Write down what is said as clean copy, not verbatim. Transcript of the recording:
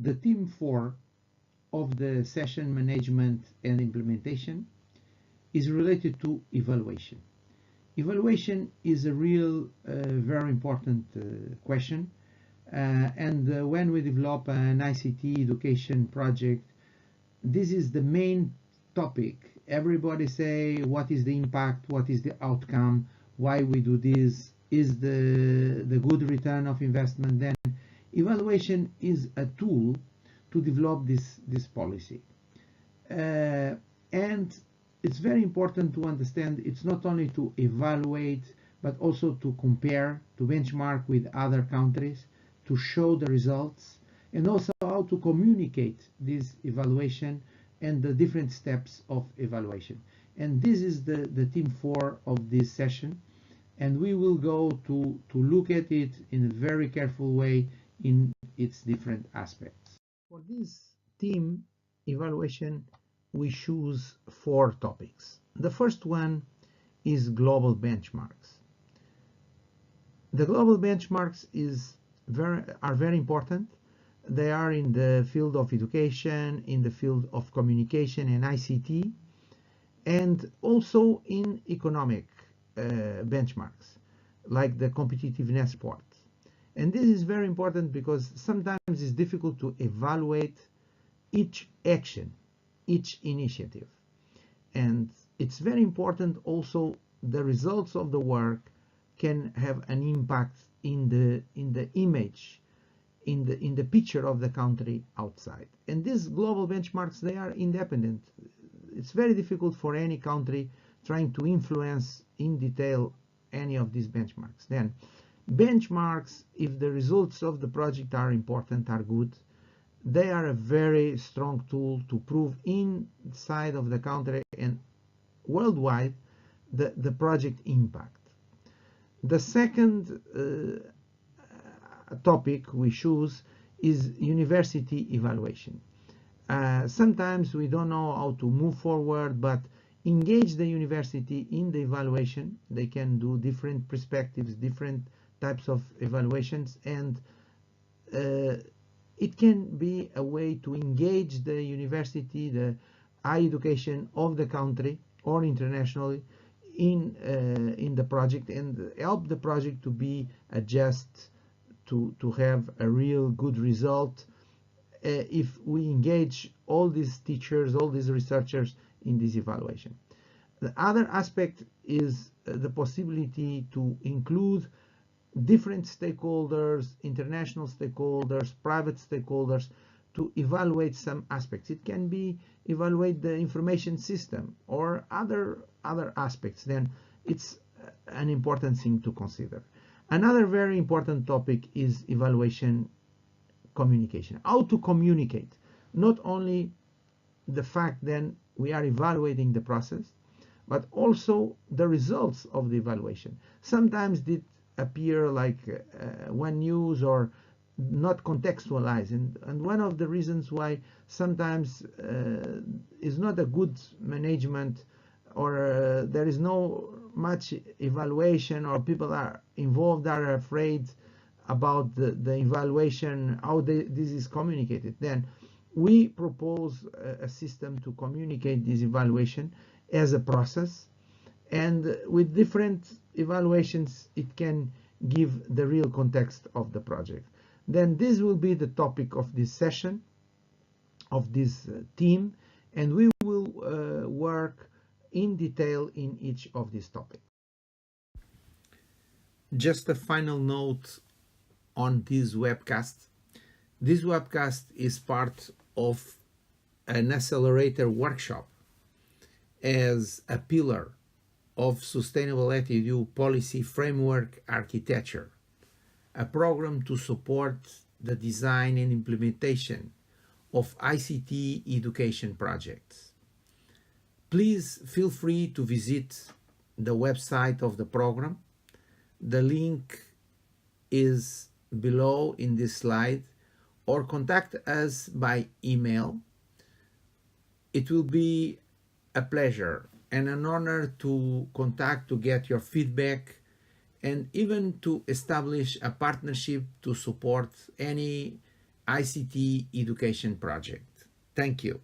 The theme 4 of the session management and implementation is related to evaluation. Evaluation is a real, very important question. And when we develop an ICT education project, this is the main topic. Everybody say, what is the impact, what is the outcome, why we do this, is the good return of investment. Then evaluation is a tool to develop this policy. And it's very important to understand it's not only to evaluate, but also to compare, to benchmark with other countries, to show the results, and also how to communicate this evaluation and the different steps of evaluation. And this is the theme 4 of this session, and we will go to look at it in a very careful way in its different aspects. For this theme, evaluation, we choose 4 topics. The first one is global benchmarks. The global benchmarks are very important. They are in the field of education, in the field of communication and ICT, and also in economic benchmarks, like the competitiveness report. And this is very important because sometimes it's difficult to evaluate each action, each initiative. And it's very important also the results of the work can have an impact in the image, in the picture of the country outside. And these global benchmarks, they are independent. It's very difficult for any country trying to influence in detail any of these benchmarks. Then benchmarks, if the results of the project are important, are good, they are a very strong tool to prove inside of the country and worldwide the project impact. The second topic we choose is university evaluation. Sometimes we don't know how to move forward, but engage the university in the evaluation. They can do different perspectives, different types of evaluations, and it can be a way to engage the university, the higher education of the country or internationally in the project, and help the project to be adjusted to have a real good result if we engage all these teachers, all these researchers in this evaluation. The other aspect is the possibility to include different stakeholders, international stakeholders, private stakeholders, to evaluate some aspects. It can be evaluate the information system or other aspects. Then it's an important thing to consider. Another very important topic is evaluation communication. How to communicate, not only the fact then we are evaluating the process, but also the results of the evaluation. Sometimes it appear like one news or not contextualized, and one of the reasons why sometimes is not a good management, or there is no much evaluation, or people are involved are afraid about the evaluation, how this is communicated. Then we propose a system to communicate this evaluation as a process, and with different evaluations it can give the real context of the project. Then this will be the topic of this session, of this team, and we will work in detail in each of these topics. Just a final note on this webcast. This webcast is part of an accelerator workshop as a pillar of Sustainable EDU Policy Framework Architecture, a program to support the design and implementation of ICT education projects. Please feel free to visit the website of the program. The link is below in this slide, or contact us by email. It will be a pleasure and an honor to contact to get your feedback, and even to establish a partnership to support any ICT education project. Thank you.